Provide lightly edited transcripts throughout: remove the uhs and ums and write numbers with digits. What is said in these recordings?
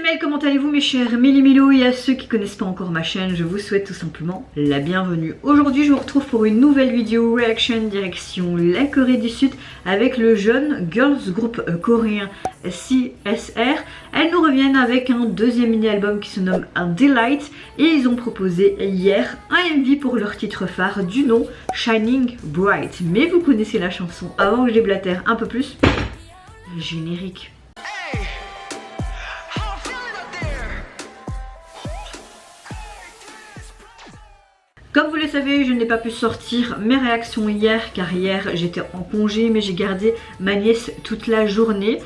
Mail, comment allez-vous mes chers Méli-Mélo, et à ceux qui connaissent pas encore ma chaîne, je vous souhaite tout simplement la bienvenue. Aujourd'hui je vous retrouve pour une nouvelle vidéo reaction direction la Corée du Sud avec le jeune girls group coréen CSR. Elles nous reviennent avec un deuxième mini-album qui se nomme Delight et ils ont proposé hier un MV pour leur titre phare du nom Shining Bright. Mais vous connaissez la chanson, avant que je déblatère un peu plus, générique. Comme vous le savez, je n'ai pas pu sortir mes réactions hier car hier j'étais en congé mais j'ai gardé ma nièce toute la journée.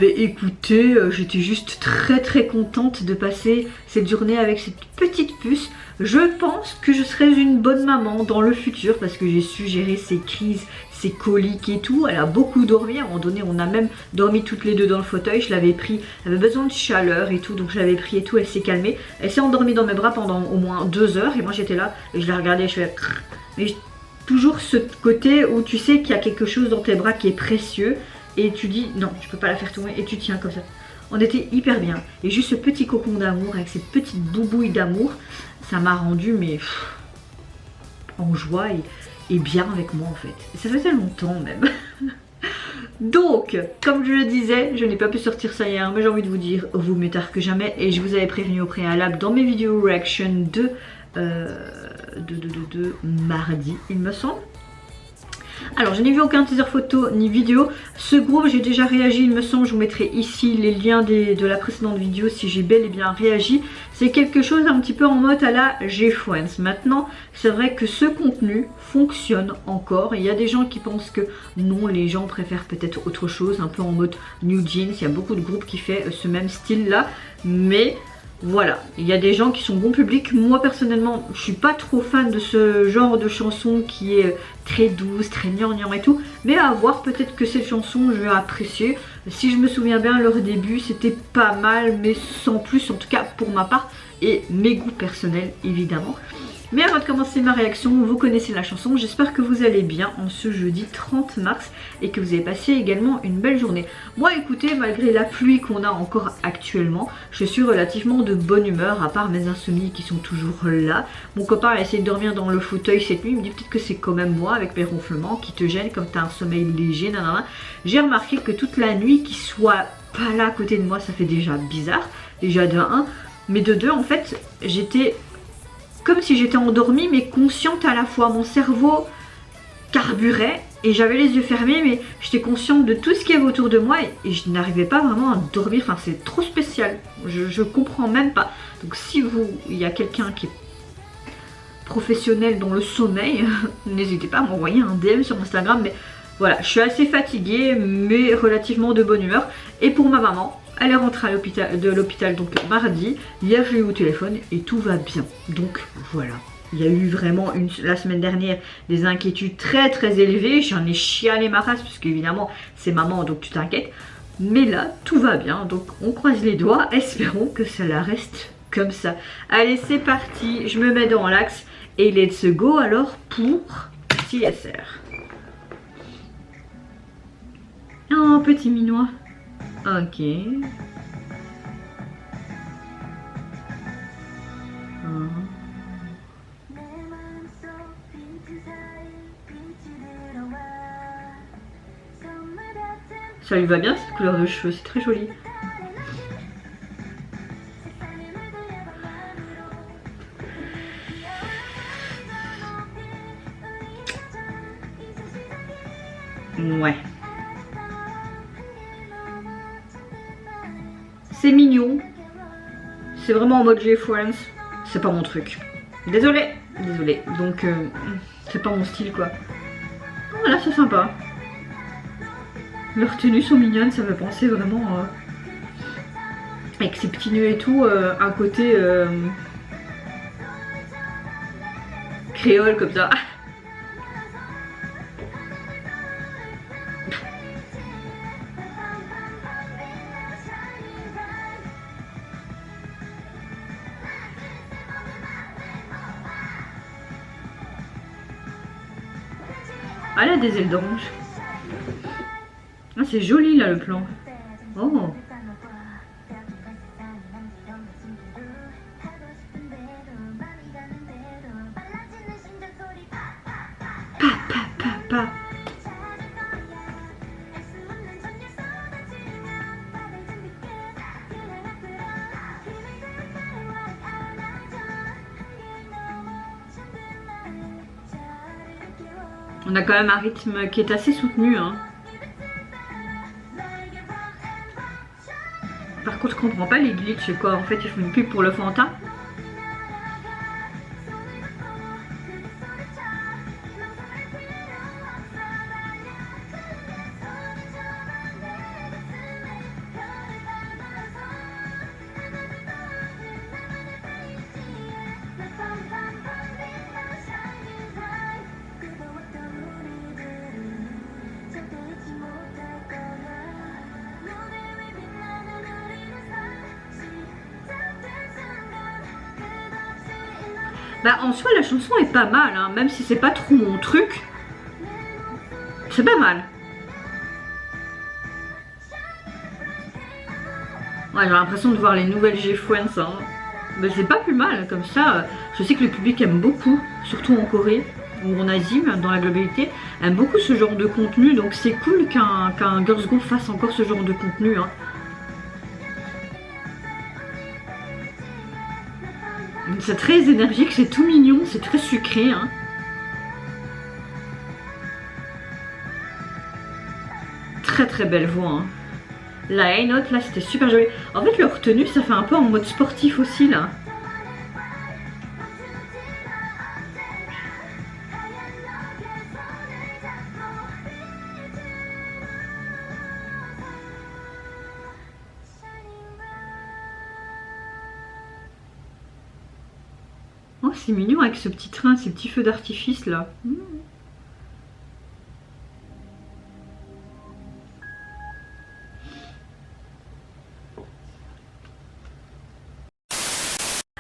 Écoutez, j'étais juste très contente de passer cette journée avec cette petite puce. Je pense que je serai une bonne maman dans le futur parce que j'ai su gérer ses crises, ses coliques et tout. Elle a beaucoup dormi, à un moment donné on a même dormi toutes les deux dans le fauteuil. Je l'avais pris, elle avait besoin de chaleur et tout, donc je l'avais pris et tout, elle s'est calmée. Elle s'est endormie dans mes bras pendant au moins 2 heures et moi j'étais là et je la regardais et je fais... Mais toujours ce côté où tu sais qu'il y a quelque chose dans tes bras qui est précieux. Et tu dis non, je peux pas la faire tomber et tu tiens comme ça. On était hyper bien. Et juste ce petit cocon d'amour avec cette petite boubouille d'amour, ça m'a rendu mais en joie et bien avec moi en fait. Et ça faisait longtemps même. Donc, comme je le disais, je n'ai pas pu sortir ça hier, mais j'ai envie de vous dire, vaut mieux tard que jamais. Et je vous avais prévenu au préalable dans mes vidéos reaction de mardi, il me semble. Alors je n'ai vu aucun teaser photo ni vidéo. Ce groupe j'ai déjà réagi, il me semble. Je vous mettrai ici les liens de la précédente vidéo si j'ai bel et bien réagi. C'est quelque chose un petit peu en mode à la G-Friends. Maintenant c'est vrai que ce contenu fonctionne encore. Il y a des gens qui pensent que non, les gens préfèrent peut-être autre chose, un peu en mode New Jeans. Il y a beaucoup de groupes qui font ce même style là. Mais voilà, il y a des gens qui sont bon public. Moi personnellement je suis pas trop fan de ce genre de chanson qui est très douce, très gnangnan et tout. Mais à voir, peut-être que cette chanson je vais apprécier. Si je me souviens bien, leur début c'était pas mal mais sans plus, en tout cas pour ma part et mes goûts personnels évidemment. Mais avant de commencer ma réaction, vous connaissez la chanson, j'espère que vous allez bien en ce jeudi 30 mars et que vous avez passé également une belle journée. Moi écoutez, malgré la pluie qu'on a encore actuellement, je suis relativement de bonne humeur, à part mes insomnies qui sont toujours là. Mon copain a essayé de dormir dans le fauteuil cette nuit, il me dit peut-être que c'est quand même moi avec mes ronflements qui te gênent comme tu as un sommeil léger, nanana. J'ai remarqué que toute la nuit qu'il soit pas là à côté de moi, ça fait déjà bizarre, déjà de 1, mais de 2 en fait, j'étais... comme si j'étais endormie mais consciente à la fois. Mon cerveau carburait et j'avais les yeux fermés mais j'étais consciente de tout ce qu'il y avait autour de moi et je n'arrivais pas vraiment à dormir. Enfin c'est trop spécial, je comprends même pas. Donc si il y a quelqu'un qui est professionnel dans le sommeil, n'hésitez pas à m'envoyer un DM sur Instagram. Mais voilà, je suis assez fatiguée mais relativement de bonne humeur. Et pour ma maman, elle est rentrée de l'hôpital donc mardi. Hier je l'ai eu au téléphone et tout va bien. Donc voilà. Il y a eu vraiment la semaine dernière des inquiétudes très élevées. J'en ai chialé ma race parce qu'évidemment c'est maman donc tu t'inquiètes. Mais là tout va bien. Donc on croise les doigts. Espérons que cela reste comme ça. Allez c'est parti. Je me mets dans l'axe. Et let's go alors pour CSR. Oh petit minois. Ok. Ça lui va bien cette couleur de cheveux, c'est très joli. Ouais. C'est mignon. C'est vraiment en mode G-Friends. C'est pas mon truc. Désolée. Donc c'est pas mon style quoi. Voilà, c'est sympa. Leurs tenues sont mignonnes, ça me penser vraiment avec ces petits nœuds et tout, un côté créole comme ça. Ah, elle a des ailes d'orange. Ah, c'est joli là le plan. Oh. On a quand même un rythme qui est assez soutenu, hein. Par contre, je comprends pas les glitches, c'est quoi? En fait, ils font une pub pour le Fanta. Bah en soi la chanson est pas mal, hein, même si c'est pas trop mon truc, c'est pas mal. Ouais, j'ai l'impression de voir les nouvelles G-Friends, hein. Mais c'est pas plus mal comme ça. Je sais que le public aime beaucoup, surtout en Corée ou en Asie, même dans la globalité, aime beaucoup ce genre de contenu, donc c'est cool qu'un girls group fasse encore ce genre de contenu, hein. C'est très énergique, c'est tout mignon, c'est très sucré, hein. Très très belle voix, hein. La high note là c'était super joli. En fait leur tenue ça fait un peu en mode sportif aussi là. Oh c'est mignon avec ce petit train, ces petits feux d'artifice là.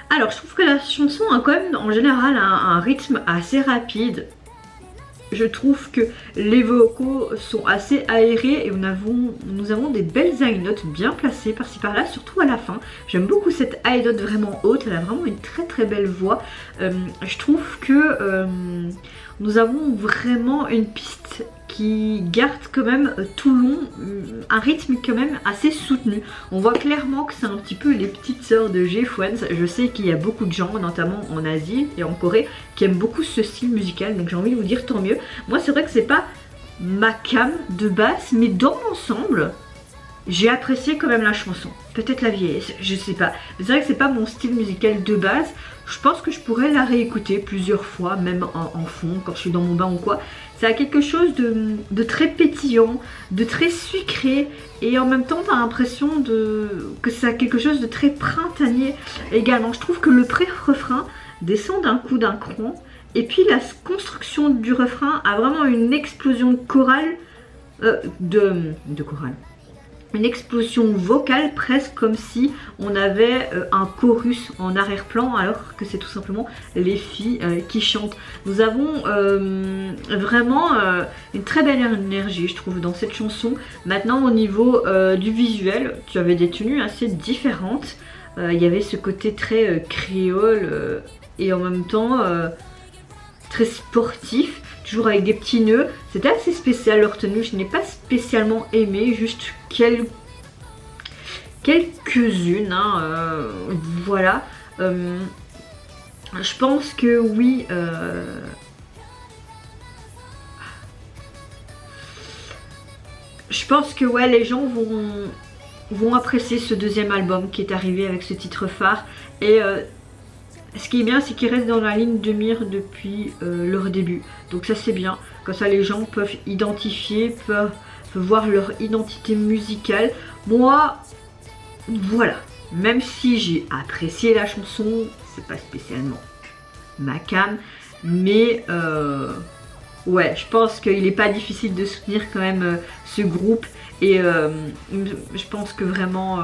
Alors je trouve que la chanson a quand même en général un rythme assez rapide. Je trouve que les vocaux sont assez aérés et nous avons des belles high notes bien placées par-ci par-là, surtout à la fin. J'aime beaucoup cette high note vraiment haute, elle a vraiment une très très belle voix. Je trouve que nous avons vraiment une piste qui garde quand même tout le long un rythme quand même assez soutenu. On voit clairement que c'est un petit peu les petites sœurs de G-Friends. Je sais qu'il y a beaucoup de gens, notamment en Asie et en Corée, qui aiment beaucoup ce style musical, donc j'ai envie de vous dire tant mieux. Moi c'est vrai que c'est pas ma came de base, mais dans l'ensemble, j'ai apprécié quand même la chanson. Peut-être la vieillesse, je sais pas. C'est vrai que c'est pas mon style musical de base. Je pense que je pourrais la réécouter plusieurs fois, même en fond, quand je suis dans mon bain ou quoi. Ça a quelque chose de très pétillant, de très sucré. Et en même temps, t'as l'impression que ça a quelque chose de très printanier également. Je trouve que le pré-refrain descend d'un coup d'un cran. Et puis la construction du refrain a vraiment une explosion de chorale. De chorale. Une explosion vocale presque comme si on avait un chorus en arrière-plan alors que c'est tout simplement les filles qui chantent. Nous avons vraiment une très belle énergie je trouve dans cette chanson. Maintenant au niveau du visuel, tu avais des tenues assez différentes. Il y avait ce côté très créole et en même temps très sportif. Toujours avec des petits nœuds, c'était assez spécial leur tenue, je n'ai pas spécialement aimé, juste quelques-unes, hein, voilà. Je pense que oui, je pense que ouais, les gens vont apprécier ce deuxième album qui est arrivé avec ce titre phare. Et ce qui est bien, c'est qu'ils restent dans la ligne de mire depuis leur début. Donc ça c'est bien. Comme ça les gens peuvent identifier, peuvent voir leur identité musicale. Moi, voilà. Même si j'ai apprécié la chanson, c'est pas spécialement ma came. Mais ouais, je pense qu'il n'est pas difficile de soutenir quand même ce groupe. Et je pense que vraiment...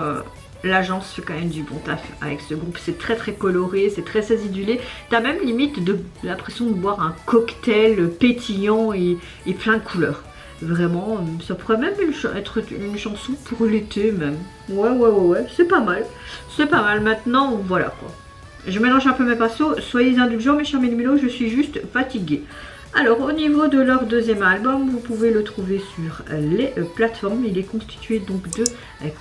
l'agence fait quand même du bon taf avec ce groupe, c'est très très coloré, c'est très acidulé. T'as même limite l'impression de boire un cocktail pétillant et plein de couleurs. Vraiment, ça pourrait même être une chanson pour l'été même. Ouais, c'est pas mal. C'est pas mal, maintenant voilà quoi. Je mélange un peu mes pinceaux, soyez indulgents mes chers mélimélos, je suis juste fatiguée. Alors au niveau de leur deuxième album, vous pouvez le trouver sur les plateformes. Il est constitué donc de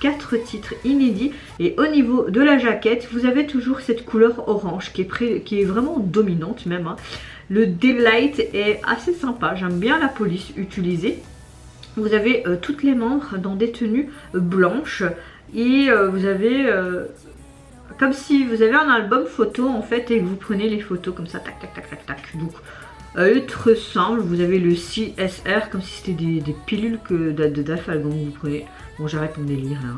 4 titres inédits. Et au niveau de la jaquette, vous avez toujours cette couleur orange qui est vraiment dominante même, hein. Le Daylight est assez sympa, j'aime bien la police utilisée. Vous avez toutes les membres dans des tenues blanches et vous avez comme si vous avez un album photo en fait et que vous prenez les photos comme ça, tac tac tac tac tac. Donc être simple, vous avez le CSR comme si c'était des pilules d'Afalgan que vous prenez. Bon, j'arrête mon délire là.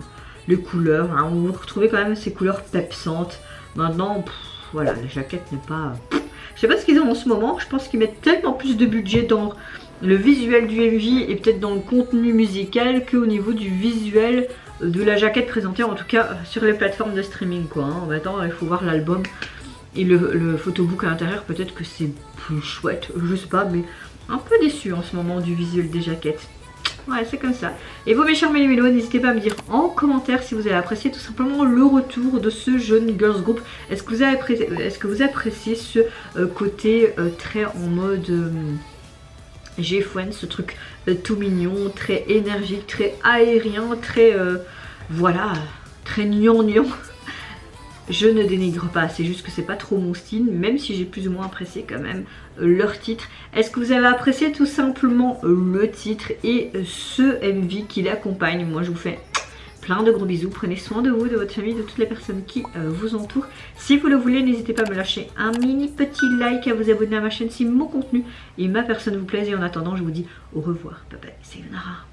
Les couleurs, hein, vous retrouvez quand même ces couleurs pepsantes. Maintenant, voilà, la jaquette n'est pas... Je sais pas ce qu'ils ont en ce moment, je pense qu'ils mettent tellement plus de budget dans le visuel du MV et peut-être dans le contenu musical qu'au niveau du visuel de la jaquette présentée, en tout cas sur les plateformes de streaming quoi. Hein. Maintenant, il faut voir l'album et le photobook à l'intérieur, peut-être que c'est plus chouette, je sais pas, mais un peu déçu en ce moment du visuel des jaquettes. Ouais, c'est comme ça. Et vous mes chers mélos, n'hésitez pas à me dire en commentaire si vous avez apprécié tout simplement le retour de ce jeune girls group. Est-ce que vous appréciez ce côté très en mode GFN, ce truc tout mignon, très énergique, très aérien, très voilà, très gnangnan. Je ne dénigre pas, c'est juste que c'est pas trop mon style, même si j'ai plus ou moins apprécié quand même leur titre. Est-ce que vous avez apprécié tout simplement le titre et ce MV qui l'accompagne? Moi je vous fais plein de gros bisous, prenez soin de vous, de votre famille, de toutes les personnes qui vous entourent. Si vous le voulez, n'hésitez pas à me lâcher un mini petit like, à vous abonner à ma chaîne si mon contenu et ma personne vous plaisent. Et en attendant, je vous dis au revoir, bye bye, c'est Nara.